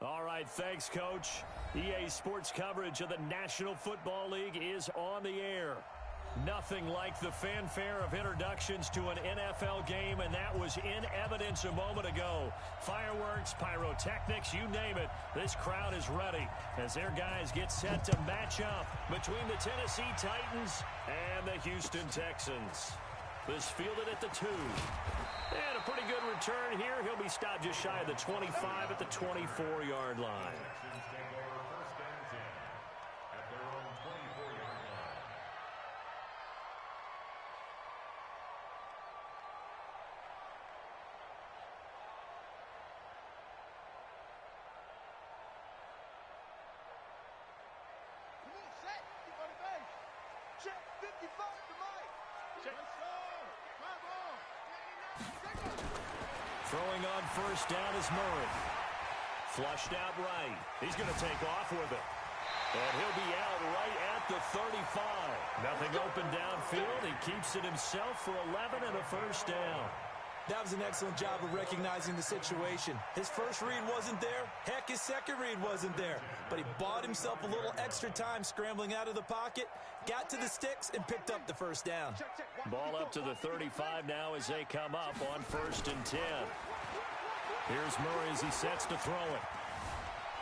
All right, thanks, Coach. EA Sports coverage of the National Football League is on the air. Nothing like the fanfare of introductions to an NFL game, and that was in evidence a moment ago. Fireworks, pyrotechnics, you name it. This crowd is ready as their guys get set to match up between the Tennessee Titans and the Houston Texans. This fielded at the 2. And a pretty good return here. He'll be stopped just shy of the 25 at the 24-yard line. Throwing on first down is Murray. Flushed out right. He's going to take off with it. And he'll be out right at the 35. Nothing open downfield. He keeps it himself for 11 and a first down. That was an excellent job of recognizing the situation. His first read wasn't there. Heck, his second read wasn't there. But he bought himself a little extra time scrambling out of the pocket, got to the sticks, and picked up the first down. Ball up to the 35 now as they come up on 1st and 10. Here's Murray as he sets to throw it.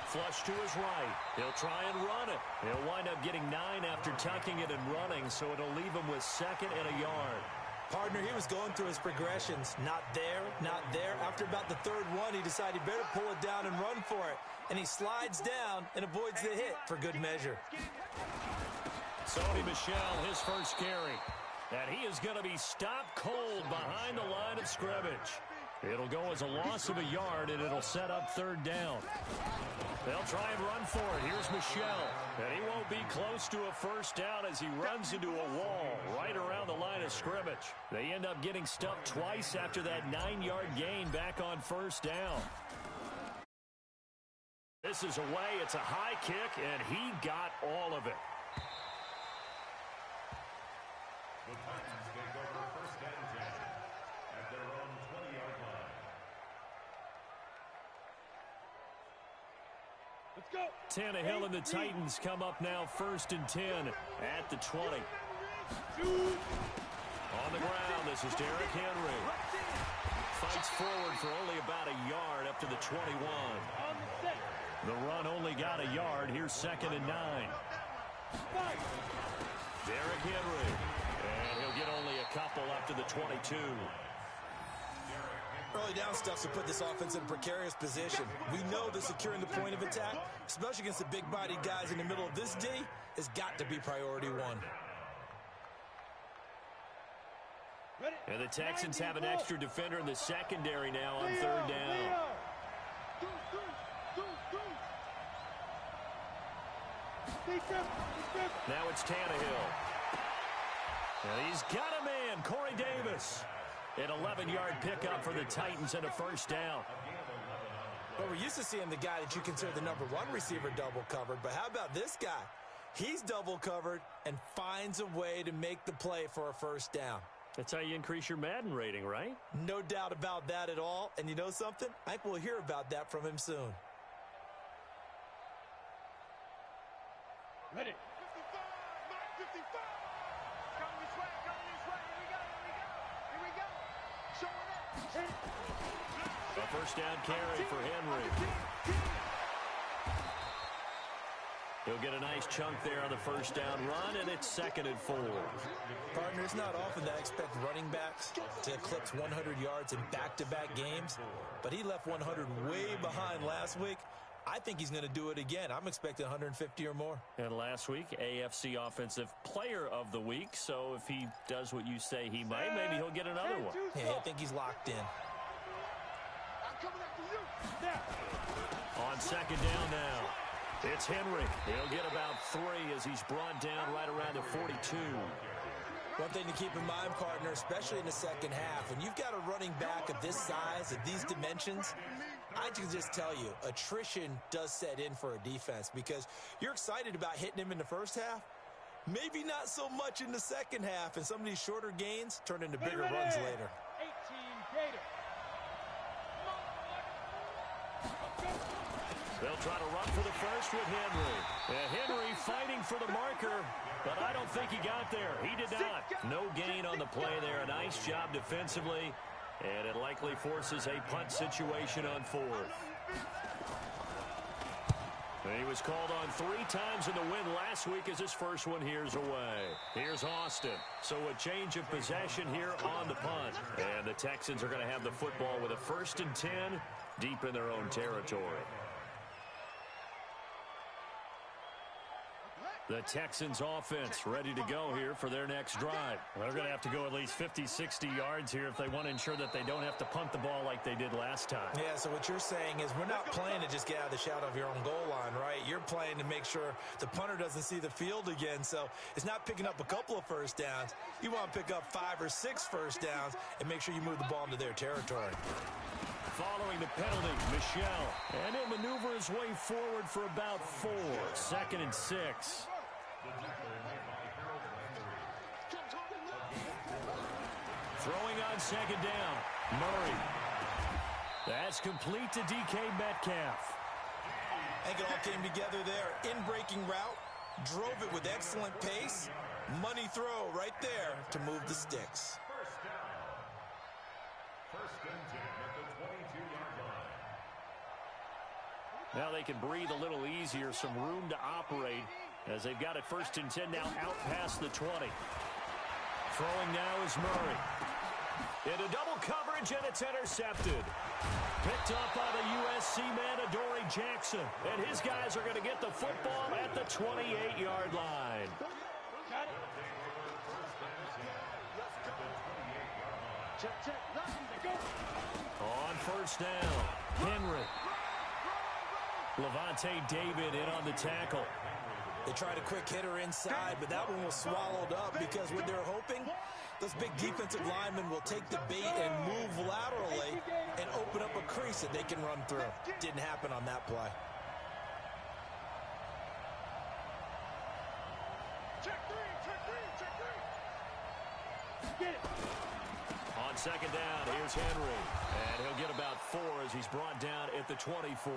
Flush to his right. He'll try and run it. He'll wind up getting 9 after tucking it and running, so it'll leave him with 2nd and a yard. Partner, he was going through his progressions. Not there, not there. After about the 3rd one, he decided he better pull it down and run for it. And he slides down and avoids the hit for good measure. Sony Michel, his first carry. And he is going to be stopped cold behind the line of scrimmage. It'll go as a loss of a yard, and it'll set up 3rd down. They'll try and run for it. Here's Michel. And he won't be close to a first down as he runs into a wall right around the line of scrimmage. They end up getting stuffed twice after that 9-yard gain back on 1st down. This is away. It's a high kick, and he got all of it. The Titans take over 1st and 10 at their own 20-yard line. Let's go. Tannehill and the Titans come up now 1st and 10 at the 20. On the ground, this is Derrick Henry. Fights forward for only about a yard up to the 21. The run only got a yard. Here's 2nd and 9. Derrick Henry. And he'll get only a couple up to the 22. Early down stuff to put this offense in a precarious position. We know that securing the point of attack, especially against the big-bodied guys in the middle of this D, has got to be priority 1. And the Texans have an extra defender in the secondary now on 3rd down. Now it's Tannehill. And he's got a man, Corey Davis. An 11-yard pickup for the Titans and a first down. Well, we're used to seeing the guy that you consider the number 1 receiver double covered, but how about this guy? He's double covered and finds a way to make the play for a first down. That's how you increase your Madden rating, right? No doubt about that at all. And you know something? I think we'll hear about that from him soon. Ready. 55, Mike 55. Coming this way, coming this way. Here we go. Showing it. A first down carry for Henry. He'll get a nice chunk there on the first down run, and it's 2nd and 4. Partner, it's not often that I expect running backs to eclipse 100 yards in back-to-back games, but he left 100 way behind last week. I think he's going to do it again. I'm expecting 150 or more. And last week, AFC Offensive Player of the Week, so if he does what you say he might, maybe he'll get another one. Yeah, I think he's locked in. I'm coming after you. Now. On 2nd down now. It's Henry. He'll get about 3 as he's brought down right around the 42. One thing to keep in mind, partner, especially in the second half, when you've got a running back of this size, of these dimensions, I can just tell you, attrition does set in for a defense because you're excited about hitting him in the first half. Maybe not so much in the second half, and some of these shorter gains turn into bigger runs later. 18 Gator. They'll try to run for the first with Henry. Henry fighting for the marker, but I don't think he got there. He did not. No gain on the play there. A nice job defensively, and it likely forces a punt situation on fourth. He was called on 3 times in the win last week as his first one here's away. Here's Austin. So a change of possession here on the punt. And the Texans are going to have the football with a 1st and 10 deep in their own territory. The Texans offense ready to go here for their next drive. They're going to have to go at least 50, 60 yards here if they want to ensure that they don't have to punt the ball like they did last time. Yeah, so what you're saying is we're not playing to just get out of the shadow of your own goal line, right? You're playing to make sure the punter doesn't see the field again. So it's not picking up a couple of first downs. You want to pick up 5 or 6 first downs and make sure you move the ball into their territory. Following the penalty, Michel. And he'll maneuver his way forward for about 4. 2nd and 6. Throwing on 2nd down. Murray. That's complete to DK Metcalf. I think it all came together there. In-breaking route. Drove it with excellent pace. Money throw right there to move the sticks. First and 10 at the 22-yard line. Now they can breathe a little easier, some room to operate as they've got it 1st and 10 now out past the 20. Throwing now is Murray. Into double coverage, and it's intercepted. Picked up by the USC man, Adoree Jackson. And his guys are going to get the football at the 28-yard line. On 1st down, Henry. Levante David in on the tackle. They tried a quick hitter inside, but that one was swallowed up because what they're hoping, those big defensive linemen will take the bait and move laterally and open up a crease that they can run through. Didn't happen on that play. Check three. Get it. On 2nd down, here's Henry. And he'll get about 4 as he's brought down at the 24.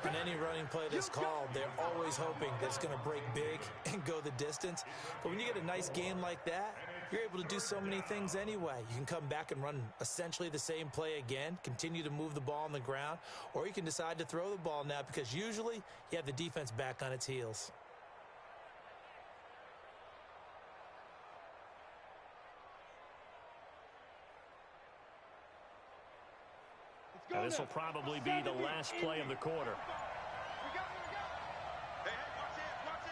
In any running play that's called, they're always hoping that it's going to break big and go the distance. But when you get a nice game like that, you're able to do so many things anyway. You can come back and run essentially the same play again, continue to move the ball on the ground, or you can decide to throw the ball now because usually you have the defense back on its heels. Now, this will probably be the last play of the quarter. We go. Hey, watch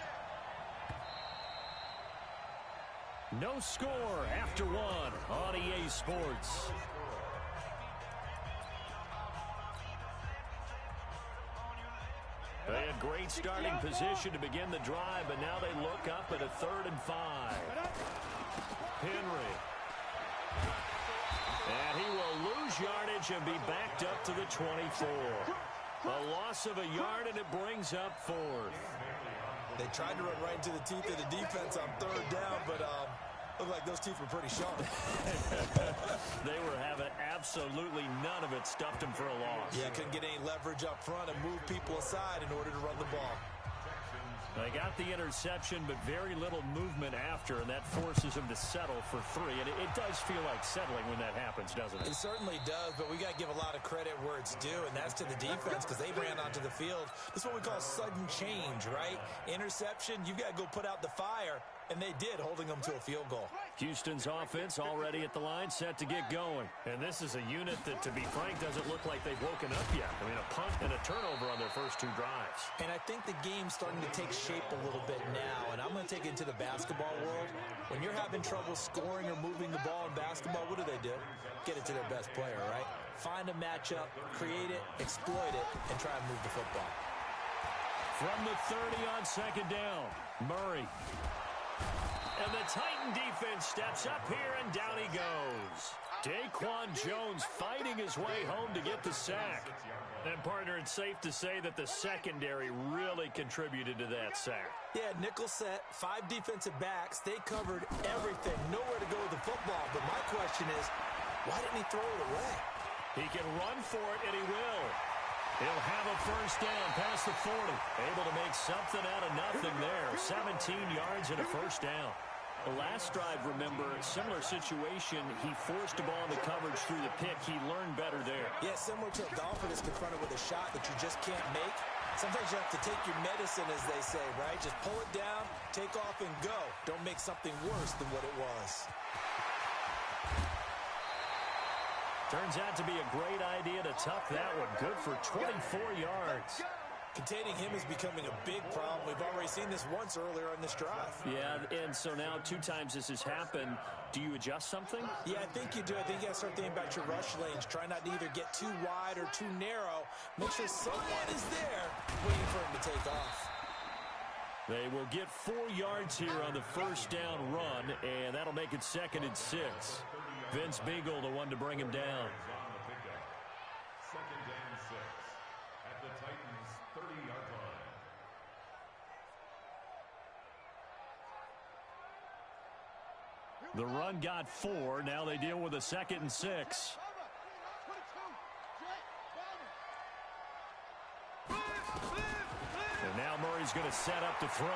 it. No score after 1 on EA Sports. They had great starting position to begin the drive, but now they look up at a 3rd and 5. Henry. And he will lose yardage and be backed up to the 24. A loss of a yard, and it brings up 4th. They tried to run right into the teeth of the defense on 3rd down, but looked like those teeth were pretty sharp. They were having absolutely none of it, stuffed them for a loss. Yeah, couldn't get any leverage up front and move people aside in order to run the ball. They got the interception, but very little movement after, and that forces them to settle for 3. And it does feel like settling when that happens, doesn't it? It certainly does, but we got to give a lot of credit where it's due, and that's to the defense because they ran onto the field. This is what we call sudden change, right? Interception, you got to go put out the fire, and they did, holding them to a field goal. Houston's offense already at the line, set to get going. And this is a unit that, to be frank, doesn't look like they've woken up yet. I mean, a punt and a turnover on their first 2 drives. And I think the game's starting to take shape a little bit now, and I'm going to take it into the basketball world. When you're having trouble scoring or moving the ball in basketball, what do? Get it to their best player, right? Find a matchup, create it, exploit it, and try and move the football. From the 30 on 2nd down, Murray. And the Titan defense steps up here, and down he goes. Daquan Jones fighting his way home to get the sack. And, partner, it's safe to say that the secondary really contributed to that sack. Yeah, nickel set, 5 defensive backs. They covered everything. Nowhere to go with the football. But my question is, why didn't he throw it away? He can run for it, and he will. He'll have a first down past the 40. Able to make something out of nothing there. 17 yards and a first down. The last drive, remember, similar situation. He forced the ball into coverage through the pick. He learned better there. Yeah, similar to a golfer that's confronted with a shot that you just can't make. Sometimes you have to take your medicine, as they say, right? Just pull it down, take off, and go. Don't make something worse than what it was. Turns out to be a great idea to tuck that one. Good for 24 yards. Containing him is becoming a big problem. We've already seen this once earlier on this drive. Yeah, and so now 2 times this has happened. Do you adjust something? Yeah, I think you do. I think you got to start thinking about your rush lanes. Try not to either get too wide or too narrow. Make sure someone is there waiting for him to take off. They will get 4 yards here on the first down run, and that'll make it 2nd and 6. Vince Beagle, the one to bring him down. Second and 6 at the Titans' 30-yard line. The run got 4. Now they deal with a 2nd and 6. And now Murray's going to set up to throw.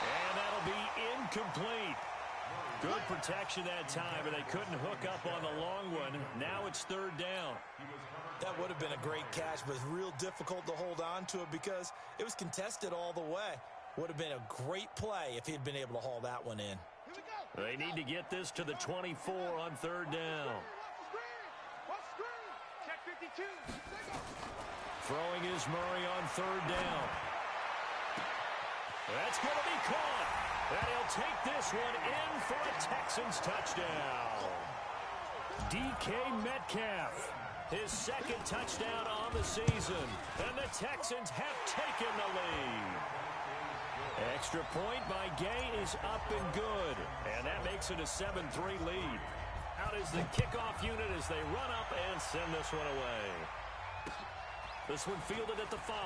And that'll be incomplete. Good protection that time, and they couldn't hook up on the long one. Now it's 3rd down. That would have been a great catch, but it's real difficult to hold on to it because it was contested all the way. Would have been a great play if he'd been able to haul that one in. They need to get this to the 24 on 3rd down. Check 52. Throwing is Murray on 3rd down. That's going to be caught. And he'll take this one in for a Texans touchdown. DK Metcalf, his 2nd touchdown on the season. And the Texans have taken the lead. Extra point by Gay is up and good. And that makes it a 7-3 lead. Out is the kickoff unit as they run up and send this one away. This one fielded at the 5.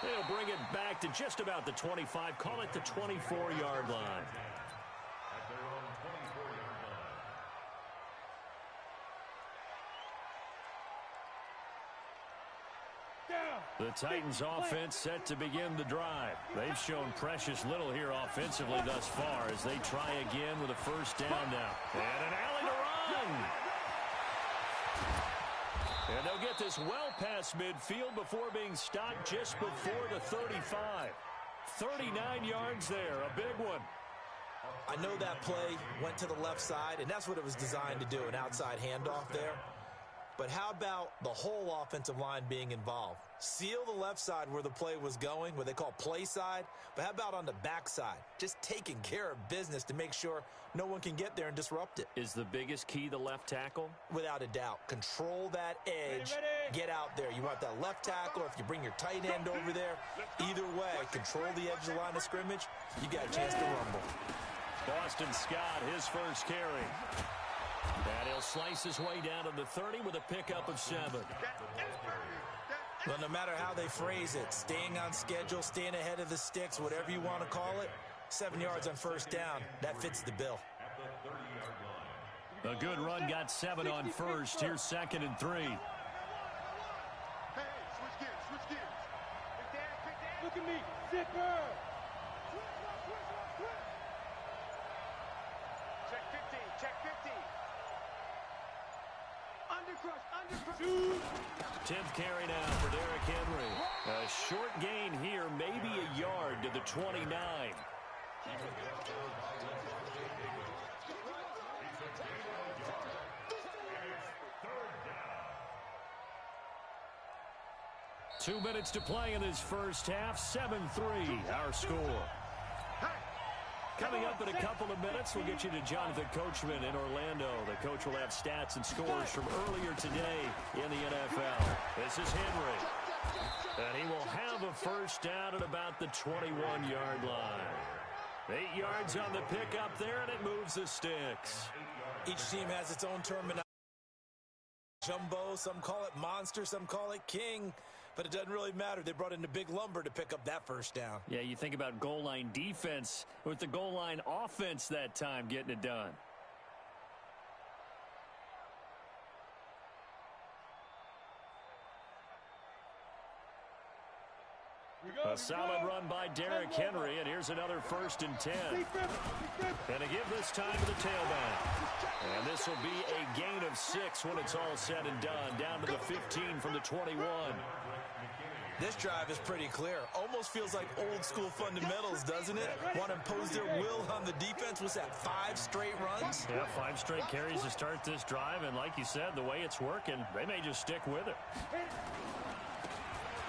They'll bring it back to just about the 25. Call it the 24-yard line. At their own 24-yard line. The Titans offense set to begin the drive. They've shown precious little here offensively thus far as they try again with a first down now. And an alley to run. And they'll get this well past midfield before being stopped just before the 35. 39 yards there, a big one. I know that play went to the left side, and that's what it was designed to do, an outside handoff there. But how about the whole offensive line being involved? Seal the left side where the play was going, what they call play side. But how about on the back side? Just taking care of business to make sure no one can get there and disrupt it. Is the biggest key the left tackle? Without a doubt. Control that edge. Get out there. You want that left tackle. If you bring your tight end over there, either way, control the edge of the line of scrimmage. You got a chance to rumble. Boston Scott, his first carry. And he'll slice his way down to the 30 with a pickup of 7. Well, no matter how they phrase it, staying on schedule, staying ahead of the sticks, whatever you want to call it, 7 yards on first down, that fits the bill. A good run got 7 on first. Here's 2nd and 3. Hey, switch gears, switch gears. Big Dan, big Dan. Look at me, zipper. Check 50, check 50. Undercrush. 10th carry now for Derrick Henry. A short gain here, maybe a yard to the 29. 2 minutes to play in this first half. 7-3, our score. Coming up in a couple of minutes, we'll get you to Jonathan Coachman in Orlando. The coach will have stats and scores from earlier today in the NFL. This is Henry. And he will have a first down at about the 21-yard line. 8 yards on the pickup there, and it moves the sticks. Each team has its own terminology. Jumbo, some call it monster, some call it king. But it doesn't really matter. They brought in the big lumber to pick up that first down. Yeah, you think about goal line defense with the goal line offense that time getting it done. A solid run by Derrick Henry, and here's another 1st and 10. And to give this time to the tailback. And this will be a gain of 6 when it's all said and done, down to the 15 from the 21. This drive is pretty clear. Almost feels like old school fundamentals, doesn't it? Want to impose their will on the defense. Was that 5 straight runs? Yeah, 5 straight carries to start this drive, and like you said, the way it's working, they may just stick with it.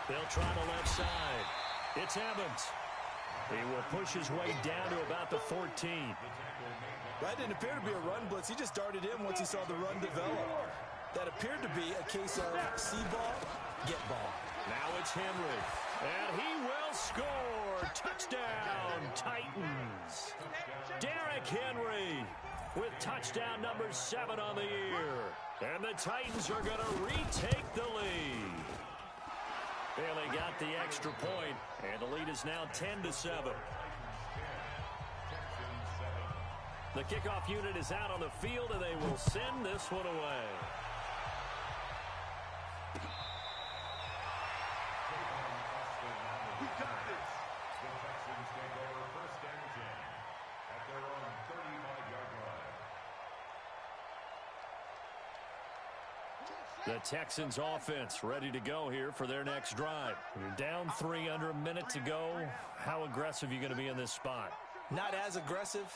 They'll try the left side. It's Evans. He will push his way down to about the 14. That didn't appear to be a run blitz. He just darted in once he saw the run develop. That appeared to be a case of see ball, get ball. Now it's Henry, and he will score. Touchdown, Titans. Derrick Henry with touchdown number 7 on the year. And the Titans are going to retake the lead. Bailey got the extra point, and the lead is now 10-7. The kickoff unit is out on the field, and they will send this one away. The Texans take over 1st and 10 at their own 35-yard line. The Texans offense ready to go here for their next drive. You're down 3 under a minute to go. How aggressive are you going to be in this spot? Not as aggressive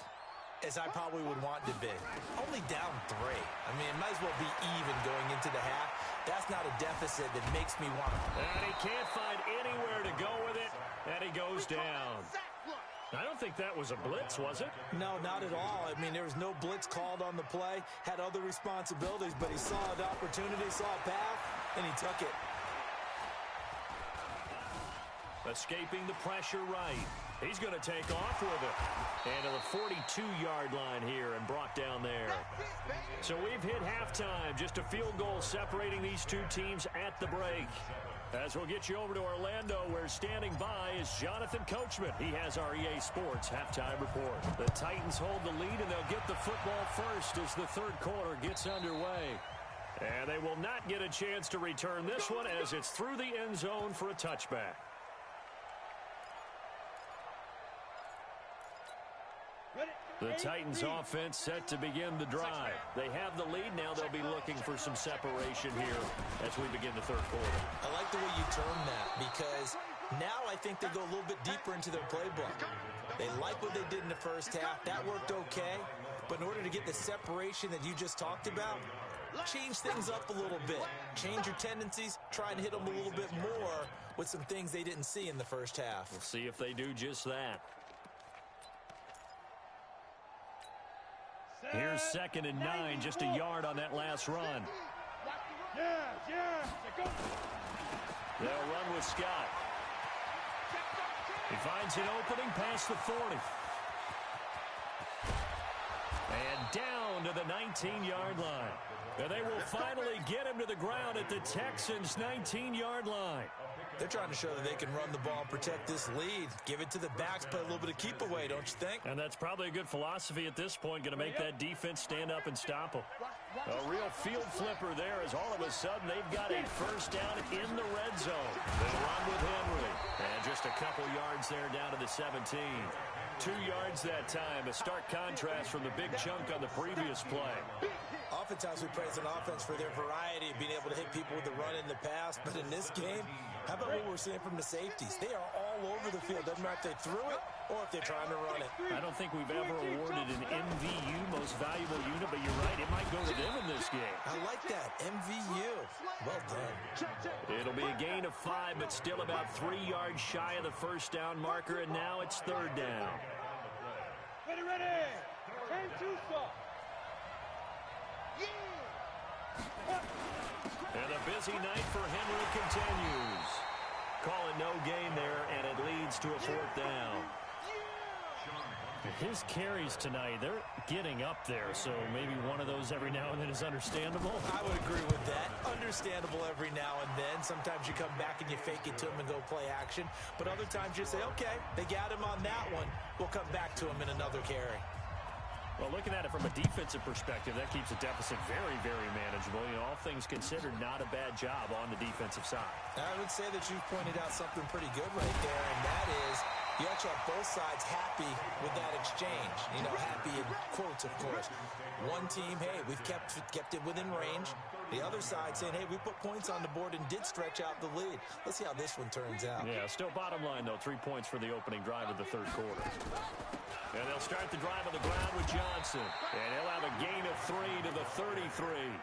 as I probably would want to be. Only down 3. I mean, it might as well be even going into the half. That's not a deficit that makes me want to. And he can't find anywhere to go with it, and he goes down. I don't think that was a blitz, was it? No, not at all. I mean, there was no blitz called on the play. Had other responsibilities, but he saw an opportunity, saw a path, and he took it. Escaping the pressure right. He's going to take off with it. And to the 42-yard line here and brought down there. So we've hit halftime. Just a field goal separating these two teams at the break. As we'll get you over to Orlando, where standing by is Jonathan Coachman. He has our EA Sports halftime report. The Titans hold the lead, and they'll get the football first as the third quarter gets underway. And they will not get a chance to return this one as it's through the end zone for a touchback. The Titans offense set to begin the drive. They have the lead. Now they'll be looking for some separation here as we begin the third quarter. I like the way you term that, because now I think they go a little bit deeper into their playbook. They like what they did in the first half. That worked okay. But in order to get the separation that you just talked about, change things up a little bit. Change your tendencies. Try and hit them a little bit more with some things they didn't see in the first half. We'll see if they do just that. Here's 2nd and 9, just a yard on that last run. They'll run with Scott. He finds an opening past the 40. And down to the 19-yard line. And they will finally get him to the ground at the Texans' 19-yard line. They're trying to show that they can run the ball and protect this lead. Give it to the backs, play a little bit of keep away, don't you think? And that's probably a good philosophy at this point, going to make that defense stand up and stop them. A real field flipper there as all of a sudden they've got a first down in the red zone. They run with Henry. And just a couple yards there down to the 17. 2 yards that time, a stark contrast from the big chunk on the previous play. Oftentimes we praise an offense for their variety of being able to hit people with the run in the pass, but in this game, how about what we're seeing from the safeties? They are all over the field. Doesn't matter if they threw it or if they're trying to run it. I don't think we've ever awarded an MVU, most valuable unit, but you're right, it might go to them in this game. I like that, MVU. Well done. It'll be a gain of 5, but still about 3 yards shy of the first down marker, and now it's 3rd down. Ready, ready. Time to stop. And a busy night for Henry continues. Call it no gain there, and it leads to a 4th down. His carries tonight, they're getting up there, so maybe one of those every now and then is understandable. I would agree with that. Understandable every now and then. Sometimes you come back and you fake it to him and go play action. But other times you say, okay, they got him on that one. We'll come back to him in another carry. Well, looking at it from a defensive perspective, that keeps the deficit very, very manageable. You know, all things considered, not a bad job on the defensive side. I would say that you've pointed out something pretty good right there, and that is you actually have both sides happy with that exchange. You know, happy in quotes, of course. One team, hey, we've kept it within range. The other side saying, hey, we put points on the board and did stretch out the lead. Let's see how this one turns out. Yeah, still bottom line, though, 3 points for the opening drive of the third quarter. And they'll start the drive on the ground with Johnson. And he'll have a gain of 3 to the 33.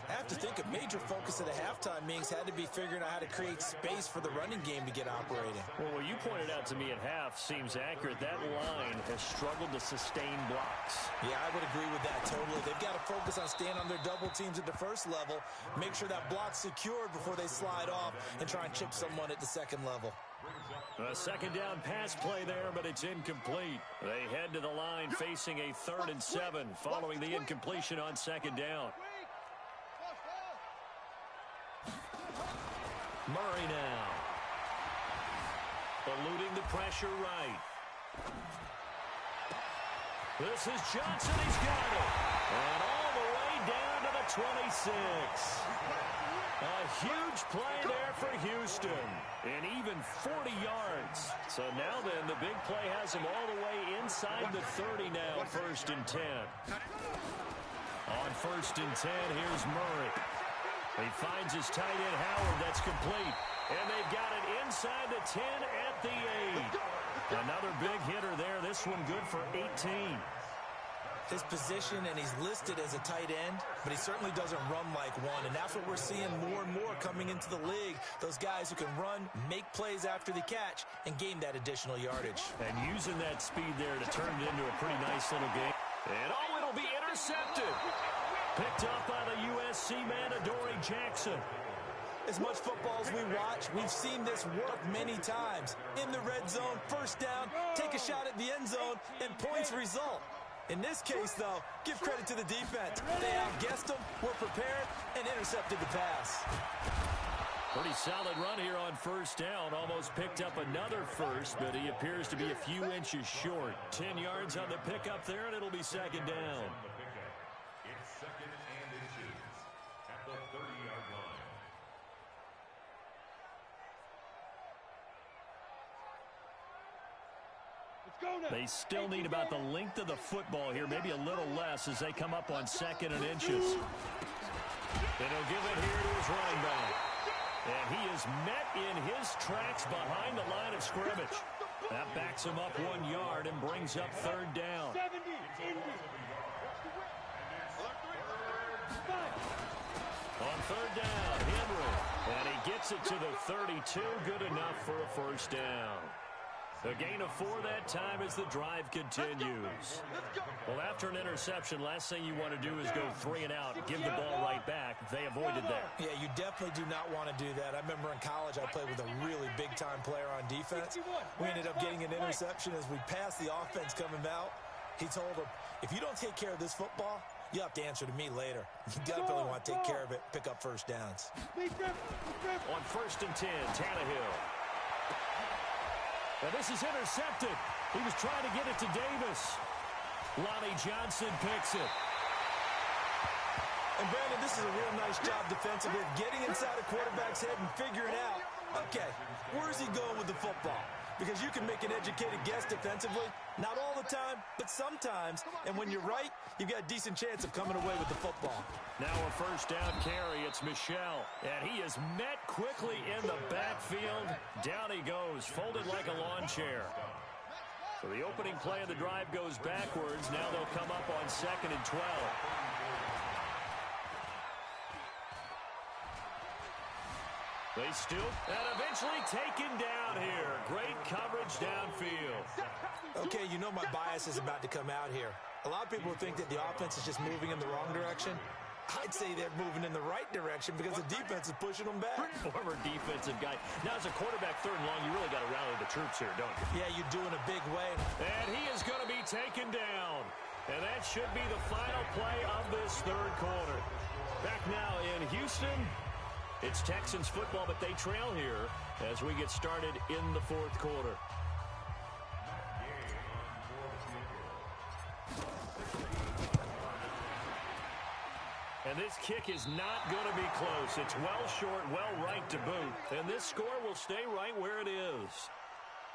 I have to think a major focus of the halftime meetings had to be figuring out how to create space for the running game to get operating. Well, what you pointed out to me at half seems accurate. That line has struggled to sustain blocks. Yeah, I would agree with that totally. They've got to focus on staying on their double teams at the first level, make sure that block's secured before they slide off and try and chip someone at the second level. A second down pass play there, but it's incomplete. They head to the line facing a 3rd and 7 following the incompletion on second down. Murray now. Eluding the pressure right. This is Johnson. He's got it. And all the way down to the 26. A huge play there for Houston. And even 40 yards. So now then, the big play has him all the way inside the 30 now. 1st and 10. On 1st and 10, here's Murray. He finds his tight end, Howard. That's complete. And they've got it inside the 10 at the 8. Another big hitter there. This one good for 18. His position, and he's listed as a tight end, but he certainly doesn't run like one. And that's what we're seeing more and more coming into the league. Those guys who can run, make plays after the catch, and gain that additional yardage. And using that speed there to turn it into a pretty nice little game. And it'll be intercepted. Picked up by the USC man, Adoree Jackson. As much football as we watch, we've seen this work many times. In the red zone, first down, take a shot at the end zone, and points result. In this case, though, give credit to the defense. They outguessed them, were prepared, and intercepted the pass. Pretty solid run here on first down. Almost picked up another first, but he appears to be a few inches short. 10 yards on the pickup there, and it'll be second down. It's 2nd and inches at the 30-yard line. They still need about the length of the football here, maybe a little less as they come up on 2nd and inches. And he'll give it here to his running back. And he is met in his tracks behind the line of scrimmage. That backs him up 1 yard and brings up 3rd down. On 3rd down, Henry. And he gets it to the 32. Good enough for a first down. A gain of 4 that time as the drive continues. Well, after an interception, last thing you want to do is go 3 and out, give the ball right back. They avoided that. Yeah, you definitely do not want to do that. I remember in college I played with a really big-time player on defense. We ended up getting an interception as we passed the offense coming out. He told him, if you don't take care of this football, you'll have to answer to me later. You definitely want to take care of it, pick up first downs. On 1st and 10, Tannehill. And this is intercepted. He was trying to get it to Davis. Lonnie Johnson picks it. And Brandon, this is a real nice job defensively, getting inside a quarterback's head and figuring out, okay, where's he going with the football? Because you can make an educated guess defensively, not all the time, but sometimes. And when you're right, you've got a decent chance of coming away with the football. Now a first down carry. It's Michel. And he is met quickly in the backfield. Down he goes, folded like a lawn chair. So the opening play of the drive goes backwards. Now they'll come up on 2nd and 12. They still, and eventually taken down here. Great coverage downfield. Okay, you know my bias is about to come out here. A lot of people think that the offense is just moving in the wrong direction. I'd say they're moving in the right direction because the defense is pushing them back. Former defensive guy. Now, as a quarterback 3rd and long, you really got to rally the troops here, don't you? Yeah, you do in a big way. And he is going to be taken down. And that should be the final play of this 3rd quarter. Back now in Houston. It's Texans football, but they trail here as we get started in the 4th quarter. this kick is not going to be close. It's well short, well right to boot. And this score will stay right where it is.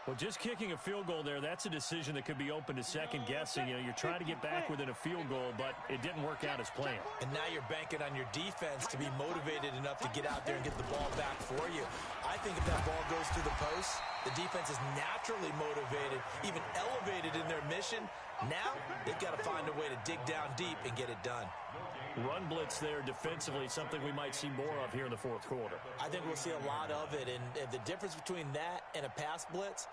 Well, just kicking a field goal there, that's a decision that could be open to second guessing. You know, you're trying to get back within a field goal, but it didn't work out as planned. And now you're banking on your defense to be motivated enough to get out there and get the ball back for you. I think if that ball goes through the post, the defense is naturally motivated, even elevated in their mission. Now they've got to find a way to dig down deep and get it done. Run blitz there defensively, something we might see more of here in the fourth quarter. I think we'll see a lot of it, and the difference between that and a pass blitz,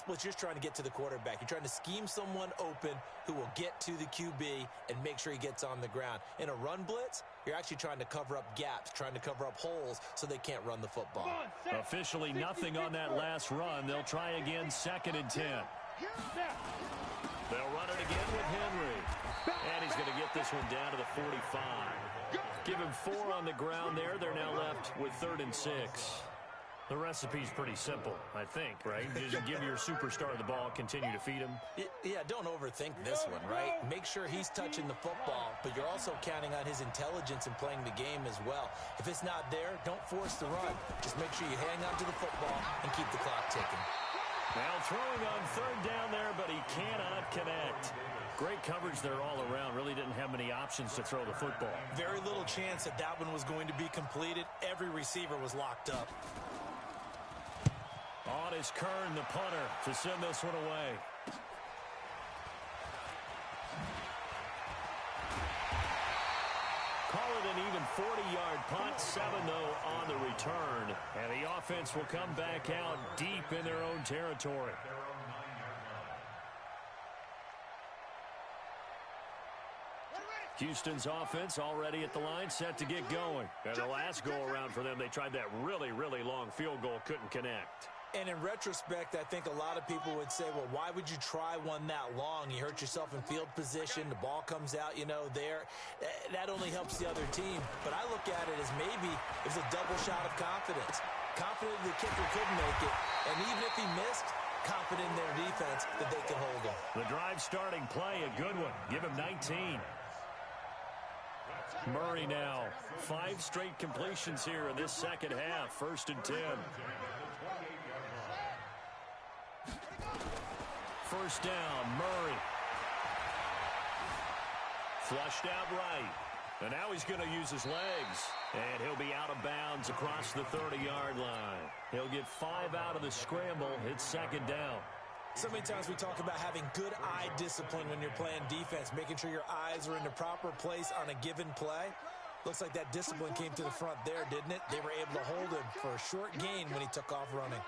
you're just trying to get to the quarterback. You're trying to scheme someone open who will get to the QB and make sure he gets on the ground. In a run blitz, you're actually trying to cover up gaps, trying to cover up holes so they can't run the football. Officially nothing on that last run. They'll try again, 2nd and 10. They'll run it again with Henry. And he's going to get this one down to the 45. Give him 4 on the ground there. They're now left with 3rd and 6. The recipe's pretty simple, I think, right? Just give your superstar the ball, continue to feed him. Yeah, don't overthink this one, right? Make sure he's touching the football, but you're also counting on his intelligence in playing the game as well. If it's not there, don't force the run. Just make sure you hang on to the football and keep the clock ticking. Now throwing on 3rd down there, but he cannot connect. Great coverage there all around. Really didn't have many options to throw the football. Very little chance that that one was going to be completed. Every receiver was locked up. On is Kern, the punter, to send this one away. Call it an even 40-yard punt, 7 though on the return. And the offense will come back out deep in their own territory. Houston's offense already at the line, set to get going. And the last go-around for them, they tried that really, really long field goal, couldn't connect. And in retrospect, I think a lot of people would say, well, why would you try one that long? You hurt yourself in field position. The ball comes out, there. That only helps the other team. But I look at it as maybe it's a double shot of confidence. Confident the kicker could make it. And even if he missed, confident in their defense that they could hold him. The drive starting play, a good one. Give him 19. Murray now. 5 straight completions here in this second half. 1st and 10. 1st down, Murray. Flushed out right. And now he's going to use his legs. And he'll be out of bounds across the 30-yard line. He'll get 5 out of the scramble. It's 2nd down. So many times we talk about having good eye discipline when you're playing defense, making sure your eyes are in the proper place on a given play. Looks like that discipline came to the front there, didn't it? They were able to hold him for a short gain when he took off running.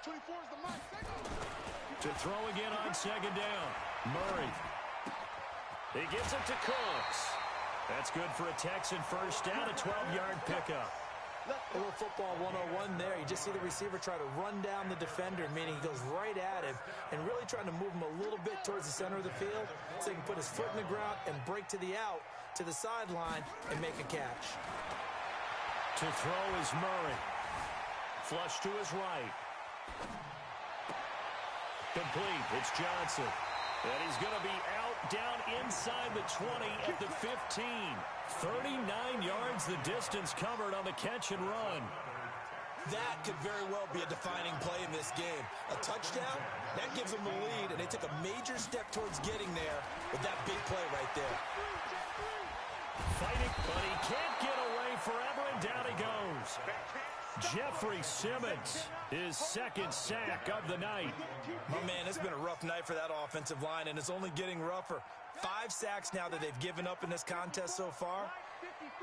To throw again on 2nd down. Murray. He gives it to Cooks. That's good for a Texan 1st down, a 12-yard pickup. A little football 101 there. You just see the receiver try to run down the defender, meaning he goes right at him and really trying to move him a little bit towards the center of the field so he can put his foot in the ground and break to the out, to the sideline, and make a catch. To throw is Murray. Flush to his right. Complete. It's Johnson. And he's going to be out down inside the 20 at the 15. 39 yards the distance covered on the catch and run. That could very well be a defining play in this game. A touchdown, that gives them the lead, and they took a major step towards getting there with that big play right there. Fighting, but he can't get away forever, and down he goes. Jeffrey Simmons, his 2nd sack of the night. My man, it's been a rough night for that offensive line, and it's only getting rougher. 5 sacks now that they've given up in this contest so far.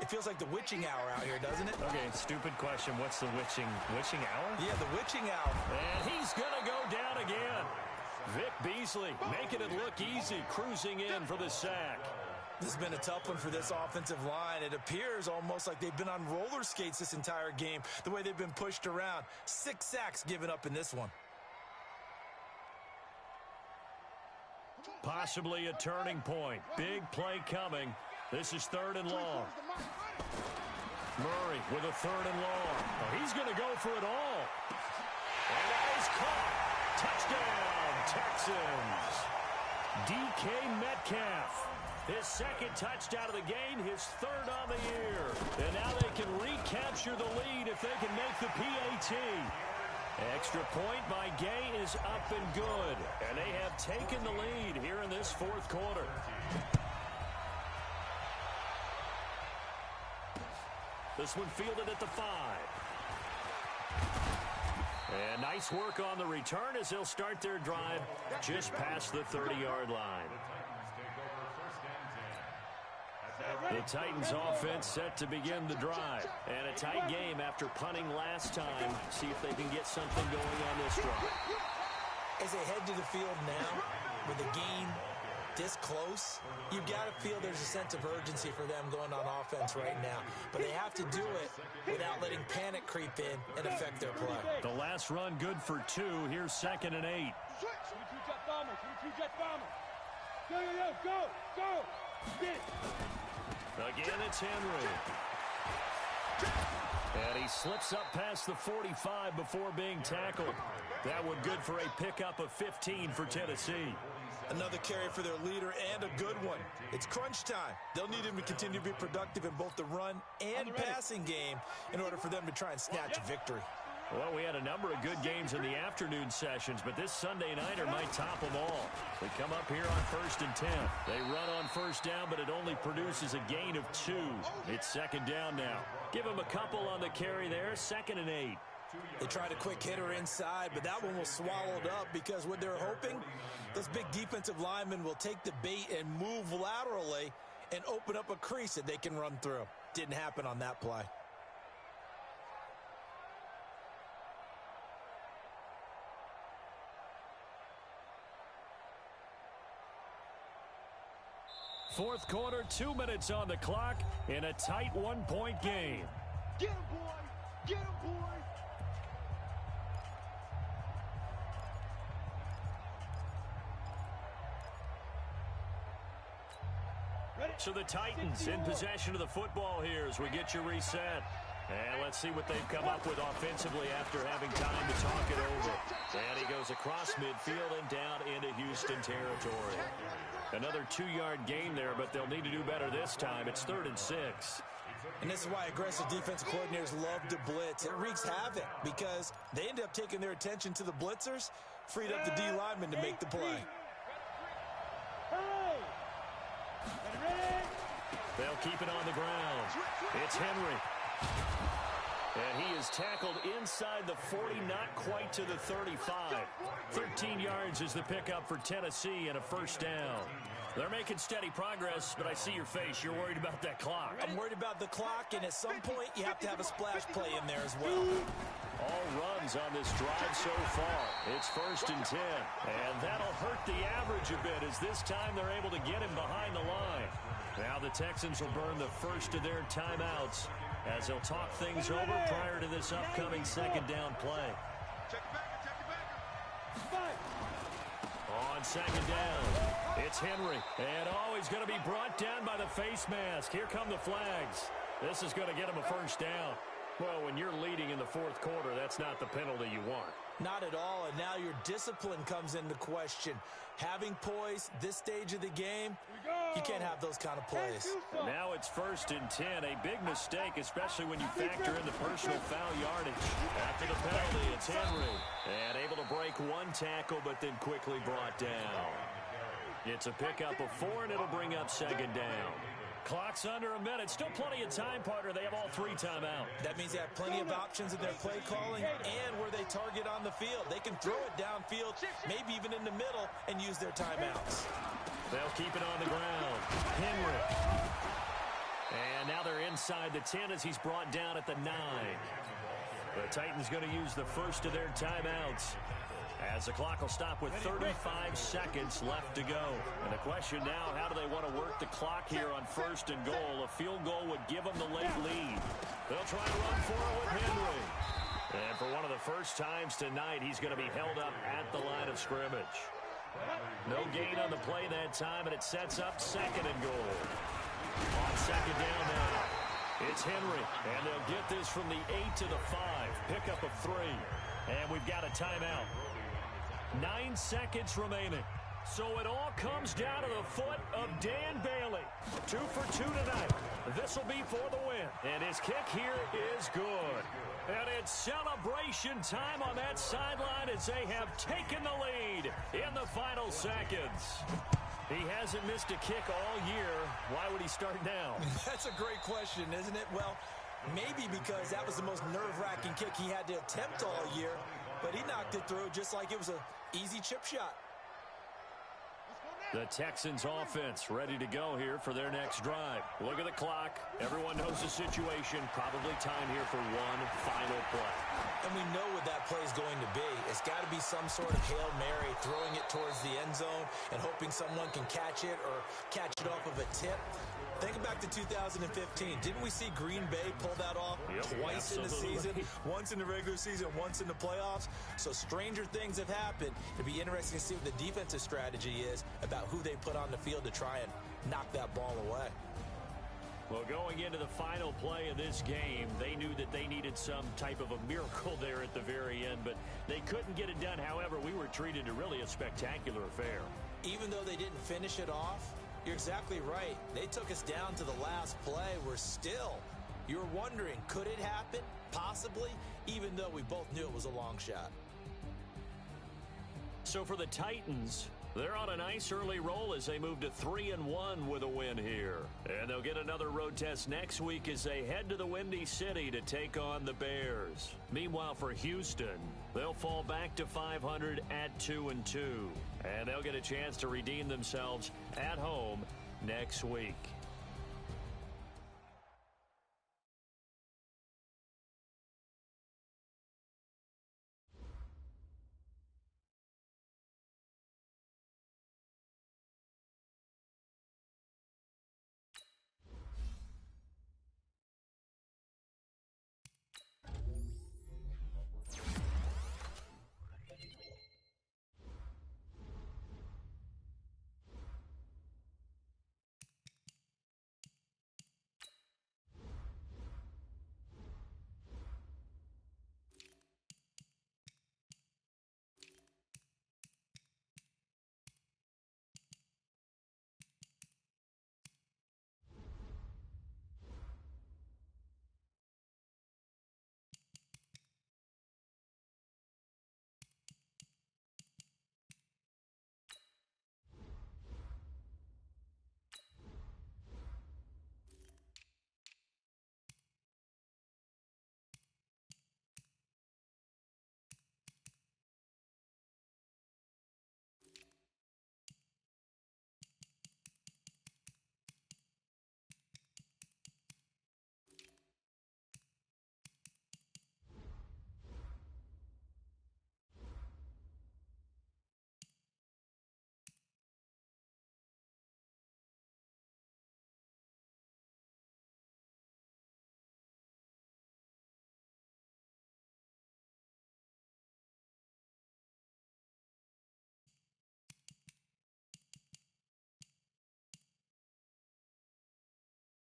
It feels like the witching hour out here, doesn't it? Okay, stupid question. What's the witching hour? Yeah, the witching hour. And he's going to go down again. Vic Beasley making it look easy, cruising in for the sack. This has been a tough one for this offensive line. It appears almost like they've been on roller skates this entire game, the way they've been pushed around. 6 sacks given up in this one. Possibly a turning point. Big play coming. This is 3rd and long. Murray with a 3rd and long. Oh, he's going to go for it all. And that is caught. Touchdown, Texans. DK Metcalf. His second touchdown of the game, his third on the year. And now they can recapture the lead if they can make the PAT. Extra point by Gay is up and good. And they have taken the lead here in this fourth quarter. This one fielded at the 5. And nice work on the return as they'll start their drive just past the 30-yard line. The Titans offense set to begin the drive. And a tight game after punting last time. See if they can get something going on this drive. As they head to the field now with a game this close, you've got to feel there's a sense of urgency for them going on offense right now. But they have to do it without letting panic creep in and affect their play. The last run good for 2. Here's 2nd and 8. Again, it's Henry. And he slips up past the 45 before being tackled. That one good for a pickup of 15 for Tennessee. Another carry for their leader and a good one. It's crunch time. They'll need him to continue to be productive in both the run and passing game in order for them to try and snatch a victory. Well, we had a number of good games in the afternoon sessions, but this Sunday nighter might top them all. They come up here on 1st and 10. They run on first down, but it only produces a gain of 2. It's 2nd down now. Give them a couple on the carry there, 2nd and 8. They tried a quick hitter inside, but that one was swallowed up because what they're hoping, those big defensive linemen will take the bait and move laterally and open up a crease that they can run through. Didn't happen on that play. Fourth quarter, 2 minutes on the clock in a tight 1-point game. Get him, boy! Get him, boy! So the Titans in possession of the football here as we get you reset. And let's see what they've come up with offensively after having time to talk it over. And he goes across midfield and down into Houston territory. Another 2-yard gain there, but they'll need to do better this time. It's 3rd and 6. And this is why aggressive defensive coordinators love to blitz. It wreaks havoc because they end up taking their attention to the blitzers, freed up the D lineman to make the play. They'll keep it on the ground. It's Henry. And he is tackled inside the 40, not quite to the 35. 13 yards is the pickup for Tennessee and a 1st down. They're making steady progress, but I see your face. You're worried about that clock. I'm worried about the clock, and at some point, you have to have a splash play in there as well. All runs on this drive so far. It's 1st and 10. And that'll hurt the average a bit as this time they're able to get him behind the line. Now the Texans will burn the first of their timeouts as they'll talk things over prior to this upcoming 2nd down play. On 2nd down, it's Henry. And he's going to be brought down by the face mask. Here come the flags. This is going to get him a 1st down. Well, when you're leading in the 4th quarter, that's not the penalty you want. Not at all, and now your discipline comes into question. Having poise this stage of the game, you can't have those kind of plays. And now it's 1st and 10. A big mistake, especially when you factor in the personal foul yardage. After the penalty, it's Henry. And able to break 1 tackle, but then quickly brought down. It's a pickup of 4, and it'll bring up 2nd down. Clock's under a minute. Still plenty of time, partner. They have all 3 timeouts. That means they have plenty of options in their play calling and where they target on the field. They can throw it downfield, maybe even in the middle, and use their timeouts. They'll keep it on the ground. Henry. And now they're inside the 10 as he's brought down at the 9. The Titans going to use the first of their timeouts, as the clock will stop with 35 seconds left to go. And the question now, how do they want to work the clock here on 1st and goal? A field goal would give them the late lead. They'll try to run for it with Henry. And for one of the first times tonight, he's going to be held up at the line of scrimmage. No gain on the play that time, and it sets up 2nd and goal. On 2nd down now, it's Henry. And they'll get this from the 8 to the 5. Pickup of 3. And we've got a timeout. 9 seconds remaining. So it all comes down to the foot of Dan Bailey. 2 for 2 tonight. This will be for the win. And his kick here is good. And it's celebration time on that sideline as they have taken the lead in the final seconds. He hasn't missed a kick all year. Why would he start now? That's a great question, isn't it? Well, maybe because that was the most nerve-wracking kick he had to attempt all year, but he knocked it through just like it was an easy chip shot. The Texans offense ready to go here for their next drive. Look at the clock. Everyone knows the situation. Probably time here for one final play. And we know what that play is going to be. It's got to be some sort of Hail Mary, throwing it towards the end zone and hoping someone can catch it or catch it off of a tip. Think back to 2015. Didn't we see Green Bay pull that off twice in the season? Once in the regular season, once in the playoffs. So stranger things have happened. It'd be interesting to see what the defensive strategy is about who they put on the field to try and knock that ball away. Well, going into the final play of this game, they knew that they needed some type of a miracle there at the very end, but they couldn't get it done. However, we were treated to really a spectacular affair. Even though they didn't finish it off, you're exactly right. They took us down to the last play. You're wondering, could it happen? Possibly, even though we both knew it was a long shot. So for the Titans, they're on a nice early roll as they move to 3-1 with a win here. And they'll get another road test next week as they head to the Windy City to take on the Bears. Meanwhile, for Houston, they'll fall back to 500 at 2-2. And they'll get a chance to redeem themselves at home next week.